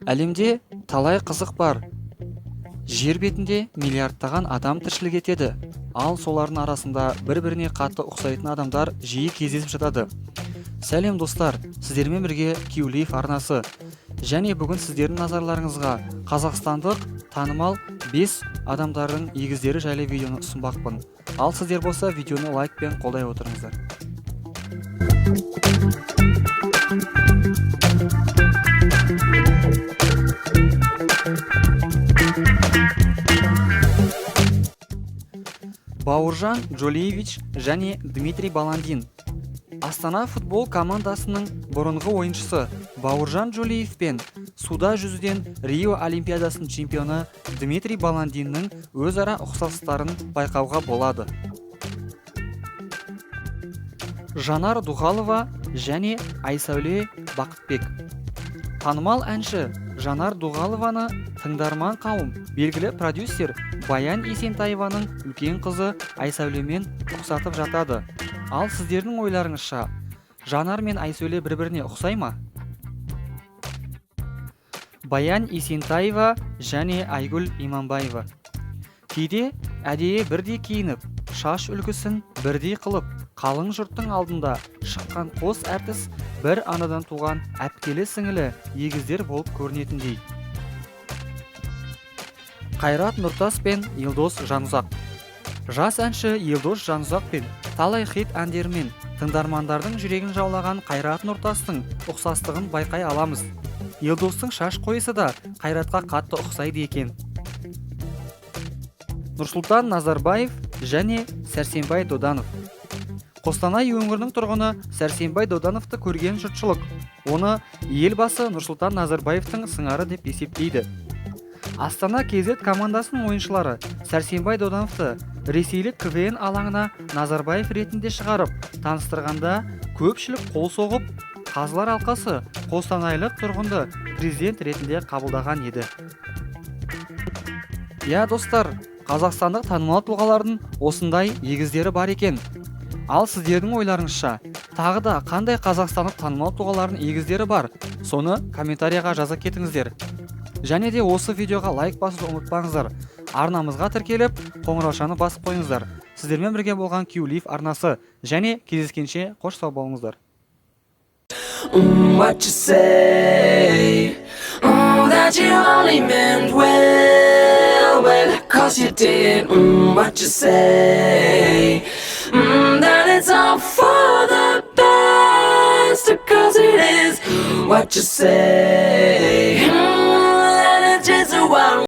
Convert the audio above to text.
Әлемде талай қызық бар. Жер бетінде миллиардтаған адам тіршілік етеді. Ал солардың арасында бір-біріне қатты ұқсайтын адамдар жиі кездесіп жатады. Сәлем достар, сіздермен бірге Киулиев арнасы. Және бүгін сіздердің назарларыңызға қазақстандық танымал 5 адамдардың егіздері жайлы видеоны ұсынбақпын. Ал сіздер болса видеоны лайкпен қолдай отырыңыздар. Бауыржан Джолиевич және Дмитрий Баландин. Астана футбол командасының бұрынғы ойыншысы Бауыржан Джолиев пен суда жүзуден Рио Олимпиадасының чемпионы Дмитрий Баландиннің өзара ұқсастықтарын байқауға болады. Жанар Дұғалова және Айсәуле Бақытбек. Танымал әнші Жанар Дұғалованы тыңдарман қауым белгілі продюсер Баян Есентаеваның үлкен қызы Айсәулемен ұқсатып жатады. Ал сіздердің ойларыңызша, Жанар мен Айсәуле бір-біріне ұқсай ма? Баян Есентаева және Айгүл Иманбаева. Кейде әдейі бірдей киініп, шаш үлгісін бірдей қылып, қалың жұрттың алдында шыққан қос әртіс бір анадан туған әпкелі сіңілі егіздер болып көрінетіндей. Қайрат Нұртас пен Елдос Жанұзақ. Жас әнші Елдос Жанұзақ пен талай хит әндерімен тыңдармандардың жүрегін жаулаған Қайрат Нұртастың ұқсастығын байқай аламыз. Елдостың шаш қойысы да Қайратқа қатты ұқсайды екен. Нұрсұлтан Назарбаев және Сәрсенбай Доданов. Қостанай өңірінің тұрғыны Сәрсенбай Додановты көрген жұртшылық оны елбасы Нұрсұлтан Назарбаевтың сыңары деп есептейді. Астана KZ командасының ойыншылары Сәрсенбай Додановты ресейлік КВН алаңына Назарбаев ретінде шығарып, таныстырғанда көпшілік қол соғып, қазылар алқасы қостанайлық тұрғынды президент ретінде қабылдаған еді. Я достар, қазақстандық танымал тұлғалардың осындай егіздері бар екен. Ал сіздердің ойларыңызша, тағы да қандай қазақстандық танымал тұлғалардың егіздері бар? Соны комментарияға жазып кетіңіздер. Және де осы видеоға лайк басуды ұмытпаңыздар. Арнамызға тіркеліп, қоңыраушаны басып қойыңыздар. Сіздермен бірге болған Киулиев арнасы. Және кездескенше қош сау болыңыздар. What you say? That you only meant well, 'cause you did. What you say? That it's all for the best, 'cause it is. What you say?